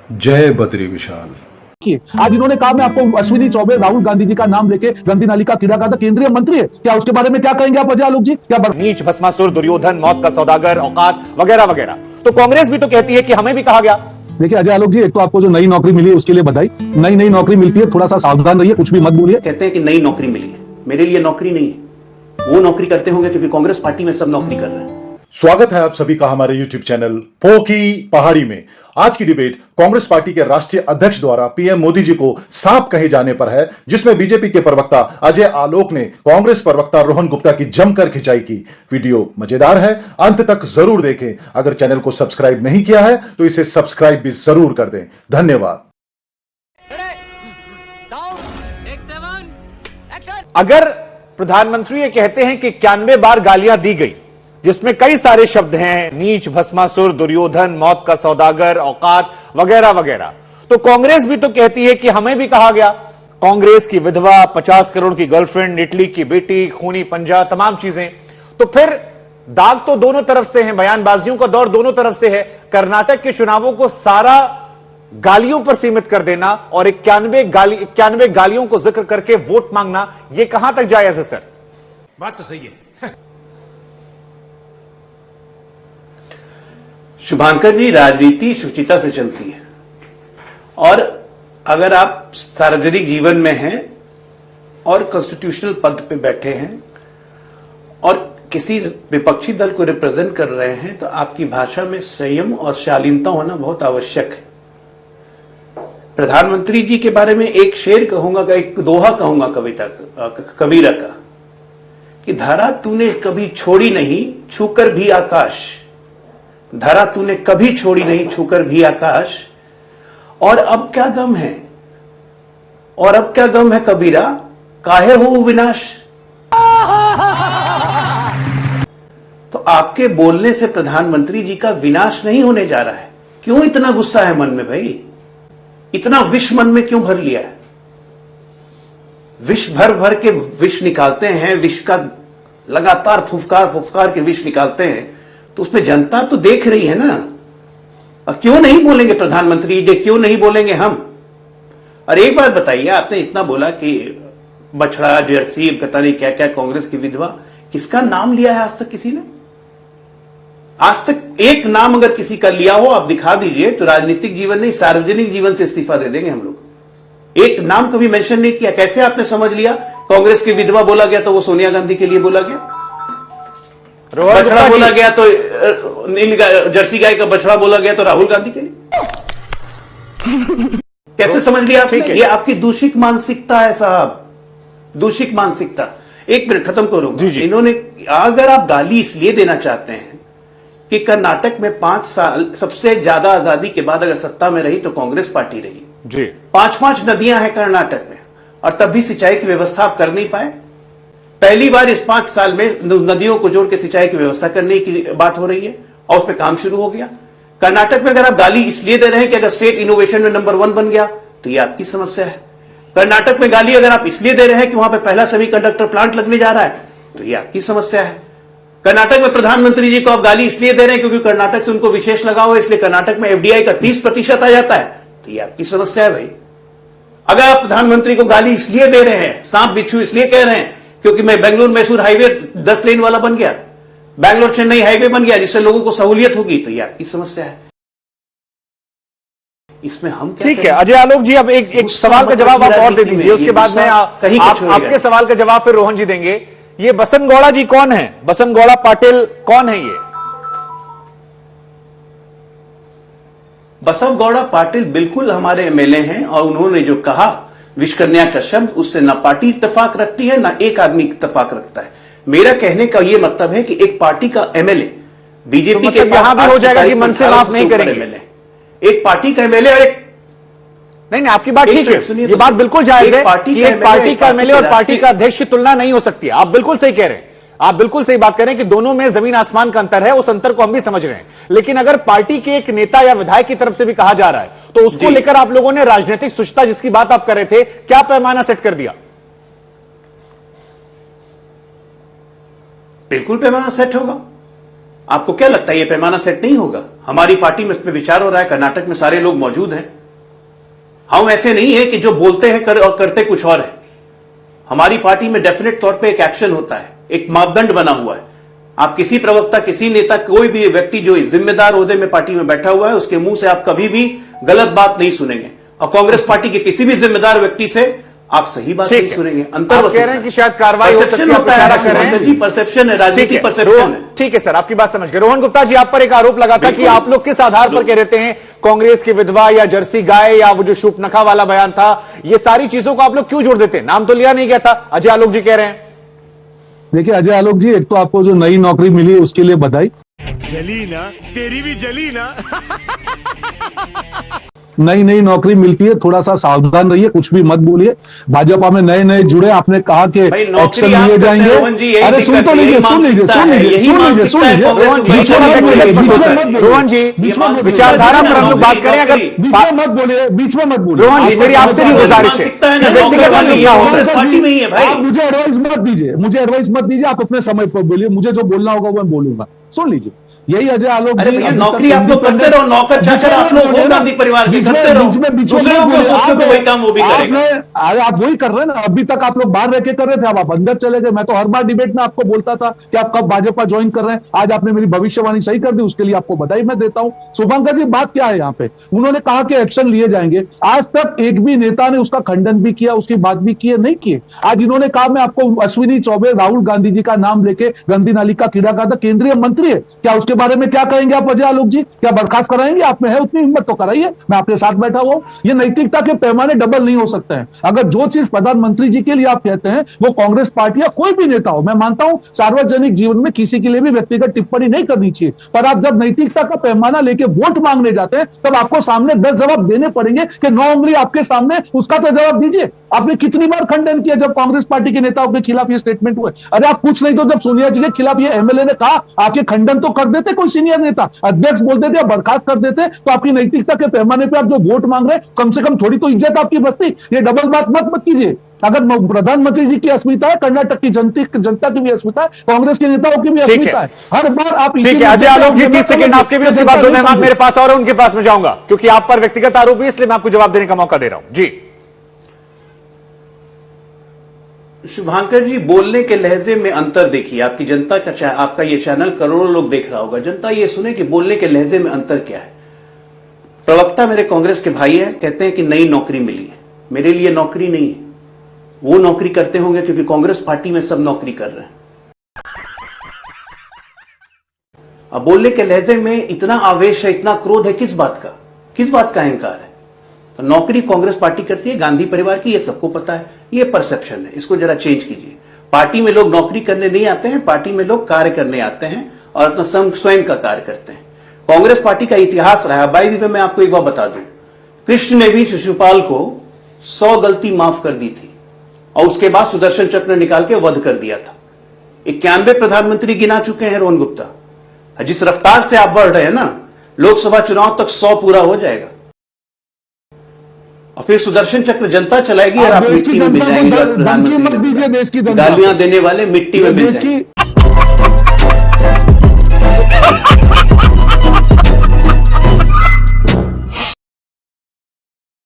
जय बद्री विशाल। आज इन्होंने कहा मैं आपको अश्विनी चौबे राहुल गांधी जी का नाम लेके गंदी नाली का कीड़ा का केंद्रीय मंत्री है, क्या उसके बारे में क्या कहेंगे आप अजय आलोक जी? क्या नीच, भस्मासुर, दुर्योधन, मौत का सौदागर, औकात वगैरह वगैरह। तो कांग्रेस भी तो कहती है कि हमें भी कहा गया। देखिए अजय आलोक जी, एक तो आपको जो नई नौकरी मिली है उसके लिए बधाई। नई नौकरी मिलती है, थोड़ा सा सावधान रहिए, कुछ भी मत बोलिए। कहते हैं कि नई नौकरी मिली है, मेरे लिए नौकरी नहीं है। वो नौकरी करते होंगे क्योंकि कांग्रेस पार्टी में सब नौकरी कर रहे हैं। स्वागत है आप सभी का हमारे YouTube चैनल पोकी पहाड़ी में। आज की डिबेट कांग्रेस पार्टी के राष्ट्रीय अध्यक्ष द्वारा पीएम मोदी जी को सांप कहे जाने पर है, जिसमें बीजेपी के प्रवक्ता अजय आलोक ने कांग्रेस प्रवक्ता रोहन गुप्ता की जमकर खिंचाई की। वीडियो मजेदार है, अंत तक जरूर देखें। अगर चैनल को सब्सक्राइब नहीं किया है तो इसे सब्सक्राइब भी जरूर कर दें। धन्यवाद। अगर प्रधानमंत्री ये कहते हैं कि 91 बार गालियां दी गई, जिसमें कई सारे शब्द हैं, नीच, भस्मासुर, दुर्योधन, मौत का सौदागर, औकात वगैरह वगैरह, तो कांग्रेस भी तो कहती है कि हमें भी कहा गया। कांग्रेस की विधवा, 50 करोड़ की गर्लफ्रेंड, इटली की बेटी, खूनी पंजा, तमाम चीजें। तो फिर दाग तो दोनों तरफ से है, बयानबाजियों का दौर दोनों तरफ से है। कर्नाटक के चुनावों को सारा गालियों पर सीमित कर देना और 91 गालियों को जिक्र करके वोट मांगना, यह कहां तक जायज है सर? बात तो सही है। शुभांकर जी, राजनीति शुचिता से चलती है, और अगर आप सार्वजनिक जीवन में हैं और कॉन्स्टिट्यूशनल पद पे बैठे हैं और किसी विपक्षी दल को रिप्रेजेंट कर रहे हैं, तो आपकी भाषा में संयम और शालीनता होना बहुत आवश्यक है। प्रधानमंत्री जी के बारे में एक शेर कहूंगा, एक दोहा कहूंगा कबीरा का, कि धरा तूने कभी छोड़ी नहीं, छूकर भी आकाश। धरा तूने कभी छोड़ी नहीं, छूकर भी आकाश। और अब क्या गम है, और अब क्या गम है कबीरा, काहे हो विनाश। तो आपके बोलने से प्रधानमंत्री जी का विनाश नहीं होने जा रहा है। क्यों इतना गुस्सा है मन में भाई? इतना विष मन में क्यों भर लिया है? विष भर भर के विष निकालते हैं, विष का लगातार फुफकार के विष निकालते हैं, तो उसमें जनता तो देख रही है ना। और क्यों नहीं बोलेंगे प्रधानमंत्री जी, क्यों नहीं बोलेंगे हम? और एक बात बताइए, आपने इतना बोला कि बछड़ा, जर्सी, पता नहीं क्या क्या, कांग्रेस की विधवा, किसका नाम लिया है आज तक किसी ने? आज तक एक नाम अगर किसी का लिया हो, आप दिखा दीजिए, तो राजनीतिक जीवन नहीं, सार्वजनिक जीवन से इस्तीफा दे देंगे हम लोग। एक नाम कभी मेंशन नहीं किया। कैसे आपने समझ लिया कांग्रेस की विधवा बोला गया तो वो सोनिया गांधी के लिए बोला गया? बछड़ा बोला गया तो जर्सी गाय का बछड़ा बोला गया तो राहुल गांधी के लिए? कैसे समझ लिया आपने? ये आपकी दूषित मानसिकता है साहब, दूषित मानसिकता। एक मिनट खत्म करूंगा। इन्होंने, अगर आप गाली इसलिए देना चाहते हैं कि कर्नाटक में 5 साल सबसे ज्यादा आजादी के बाद अगर सत्ता में रही तो कांग्रेस पार्टी रही जी। 5 नदियां हैं कर्नाटक में, और तब भी सिंचाई की व्यवस्था आप कर नहीं पाए। पहली बार इस 5 साल में नदियों को जोड़ के सिंचाई की व्यवस्था करने की बात हो रही है, और उस पर काम शुरू हो गया। कर्नाटक में अगर आप गाली इसलिए दे रहे हैं कि अगर स्टेट इनोवेशन में नंबर 1 बन गया तो ये आपकी समस्या है। कर्नाटक में गाली अगर आप इसलिए दे रहे हैं कि वहां पर पहला सेमीकंडक्टर प्लांट लगने जा रहा है तो ये आपकी समस्या है। कर्नाटक में प्रधानमंत्री जी को आप गाली इसलिए दे रहे हैं क्योंकि कर्नाटक से उनको विशेष लगाव है, इसलिए कर्नाटक में एफडीआई का 30% आ जाता है, तो ये आपकी समस्या है भाई। अगर आप प्रधानमंत्री को गाली इसलिए दे रहे हैं, सांप बिच्छू इसलिए कह रहे हैं क्योंकि मैं बेंगलुरु मैसूर हाईवे 10 लेन वाला बन गया, बैंगलोर चेन्नई हाईवे बन गया, जिससे लोगों को सहूलियत होगी, तो ये आपकी समस्या है। इसमें हम क्या? ठीक है अजय आलोक जी, अब एक सवाल का जवाब आप और दे दीजिए, उसके बाद में आपके सवाल का जवाब फिर रोहन जी देंगे। ये बसंत गौड़ा जी कौन है? बसंत गौड़ा पाटिल कौन है ये? बसव गौड़ा पाटिल बिल्कुल हमारे एमएलए हैं, और उन्होंने जो कहा विश्वकन्या का शब्द, उससे ना पार्टी इत्तेफाक रखती है ना एक आदमी इत्तेफाक रखता है। मेरा कहने का यह मतलब है कि एक पार्टी का एमएलए बीजेपी के यहां भी हो जाएगा कि मन से माफ नहीं करेंगे। एक पार्टी का एमएलए और एक नहीं, आपकी बात ठीक है, ये बात बिल्कुल जायज है कि एक पार्टी का एमएलए और पार्टी का अध्यक्ष की तुलना नहीं हो सकती। आप बिल्कुल सही कह रहे हैं, आप बिल्कुल सही बात कर रहे हैं कि दोनों में जमीन आसमान का अंतर है, उस अंतर को हम भी समझ रहे हैं। लेकिन अगर पार्टी के एक नेता या विधायक की तरफ से भी कहा जा रहा है तो उसको लेकर आप लोगों ने राजनीतिक शुचिता जिसकी बात आप कर रहे थे, क्या पैमाना सेट कर दिया? बिल्कुल पैमाना सेट होगा। आपको क्या लगता है ये पैमाना सेट नहीं होगा? हमारी पार्टी में इस पर विचार हो रहा है, कर्नाटक में सारे लोग मौजूद हैं। हम ऐसे नहीं है कि जो बोलते हैं और करते कुछ और है। हमारी पार्टी में डेफिनेट तौर पे एक एक्शन होता है, एक मापदंड बना हुआ है। आप किसी प्रवक्ता, किसी नेता, कोई भी व्यक्ति जो जिम्मेदार ओहदे में पार्टी में बैठा हुआ है, उसके मुंह से आप कभी भी गलत बात नहीं सुनेंगे, और कांग्रेस पार्टी के किसी भी जिम्मेदार व्यक्ति से आप सही बात नहीं सुनेंगे। अंतर आप कह रहे हैं कि शायद कार्रवाई हो सकती है, होता है जी, परसेप्शन है, राजनीति परसेप्शन है। ठीक है सर, आपकी बात समझ गए। रोहन गुप्ता जी, आप पर एक आरोप लगा था कि आप लोग किस आधार पर कह रहे हैं कांग्रेस की विधवा या जर्सी गाय या वो जो शूपनखा वाला बयान था, ये सारी चीजों को आप लोग क्यों जोड़ देते हैं? नाम तो लिया नहीं गया था, अजय आलोक जी कह रहे हैं। देखिए अजय आलोक जी, एक तो आपको जो नई नौकरी मिली उसके लिए बधाई। जली ना, तेरी भी जली ना। नई नौकरी मिलती है, थोड़ा सा सावधान रहिए, कुछ भी मत बोलिए। भाजपा में नए जुड़े, आपने कहा कि एक्शन लिए जाएंगे। अरे सुन तो लीजिए, रोहन जी, विचारधारा पर हम लोग बात करें, अगर बीच में मत बोलिए, बीच में मत बोलिए। रोहन जी, मेरी आपसे भी गुजारिश है, व्यक्तिगत आप मुझे एडवाइस मत दीजिए, आप अपने समय पर बोलिए, मुझे जो बोलना होगा वो मैं बोलूंगा। सुन लीजिए, यही अजय आलोक जी। नौकरी आप लोग करते रहो, नौकर चाकर आप लोग हो गांधी परिवार के, करते रहो, दूसरे को वही काम वो भी करेगा। अरे आप वही कर रहे हैं ना, अभी तक आप लोग बाहर रह के कर रहे थे, अब आप अंदर चले गए। मैं तो हर बार डिबेट में आपको बोलता था कि आप कब भाजपा ज्वाइन कर रहे हैं। आज आपने मेरी भविष्यवाणी सही कर दी, उसके लिए आपको बधाई मैं देता हूं। शुभंकर जी, बात क्या है यहाँ पे? उन्होंने कहा कि एक्शन लिए जाएंगे, आज तक एक भी नेता ने उसका खंडन भी किया, उसकी बात भी की है? नहीं किए। आज इन्होंने कहा मैं आपको अश्विनी चौबे, राहुल गांधी जी का नाम लेके गंदी नाली का कीड़ा कहा था, केंद्रीय मंत्री है, क्या उसके बारे में क्या कहेंगे आप अजय आलोक जी? क्या बर्खास्त कराएंगे? आप में है उतनी हिम्मत तो कराइए, मैं आपके साथ बैठा हुआ हूं। ये नैतिकता के पैमाने डबल नहीं हो सकते हैं। अगर जो चीज प्रधानमंत्री जी के लिए आप कहते हैं वो कांग्रेस पार्टी या कोई भी नेता हो, मैं मानता हूं सार्वजनिक जीवन में किसी के लिए भी व्यक्तिगत टिप्पणी नहीं करनी चाहिए, पर आप जब नैतिकता का पैमाना लेके वोट मांगने जाते हैं तब आपको सामने 10 जवाब देने पड़ेंगे कि 9 उंगली आपके सामने, उसका तो जवाब दीजिए। आपने कितनी बार खंडन किया जब कांग्रेस पार्टी के नेताओं के खिलाफ ये स्टेटमेंट हुए? अरे आप कुछ नहीं तो जब सोनिया जी के खिलाफ ये एमएलए ने कहा, आपके खंडन तो कर देते, कोई सीनियर नेता अध्यक्ष बोल देते, बर्खास्त कर देते, तो आपकी नैतिकता के पैमाने पे आप जो वोट मांग रहे हैं, कम से कम थोड़ी तो इज्जत आपकी बचती। ये डबल बात मत कीजिए। अगर प्रधानमंत्री जी की अस्मिता है, कर्नाटक की जनता की भी अस्मिता है, कांग्रेस के नेताओं की भी अस्मिता है। हर बार आप ठीक है अजय आलोक जी, 30 सेकंड आपके भी, उसके बाद दो मेहमान मेरे पास और उनके पास में जाऊंगा, क्योंकि आप पर व्यक्तिगत आरोप है, इसलिए मैं आपको जवाब देने का मौका दे रहा हूं जी। शुभांकर जी, बोलने के लहजे में अंतर देखिए। आपकी जनता का, आपका ये चैनल करोड़ों लोग देख रहा होगा, जनता ये सुने कि बोलने के लहजे में अंतर क्या है। प्रवक्ता मेरे कांग्रेस के भाई है, कहते हैं कि नई नौकरी मिली है। मेरे लिए नौकरी नहीं है, वो नौकरी करते होंगे क्योंकि कांग्रेस पार्टी में सब नौकरी कर रहे हैं। अब बोलने के लहजे में इतना आवेश है, इतना क्रोध है, किस बात का अहंकार है? तो नौकरी कांग्रेस पार्टी करती है, गांधी परिवार की, ये सबको पता है। ये परसेप्शन है, इसको जरा चेंज कीजिए। पार्टी में लोग नौकरी करने नहीं आते हैं, पार्टी में लोग कार्य करने आते हैं और अपना स्वयं का कार्य करते हैं। कांग्रेस पार्टी का इतिहास रहा है। बाय द वे मैं आपको एक बात बता दूं, कृष्ण ने भी शिशुपाल को 100 गलती माफ कर दी थी और उसके बाद सुदर्शन चक्र निकाल के वध कर दिया था। 91 प्रधानमंत्री गिना चुके हैं रोहन गुप्ता। जिस रफ्तार से आप बढ़ रहे हैं ना, लोकसभा चुनाव तक 100 पूरा हो जाएगा और फिर सुदर्शन चक्र जनता चलाएगी और आप मिट्टी में मिल जाएंगे। धमकी मत दीजिए, देश की जनता, गालियां देने वाले मिट्टी में मिल जाएंगे।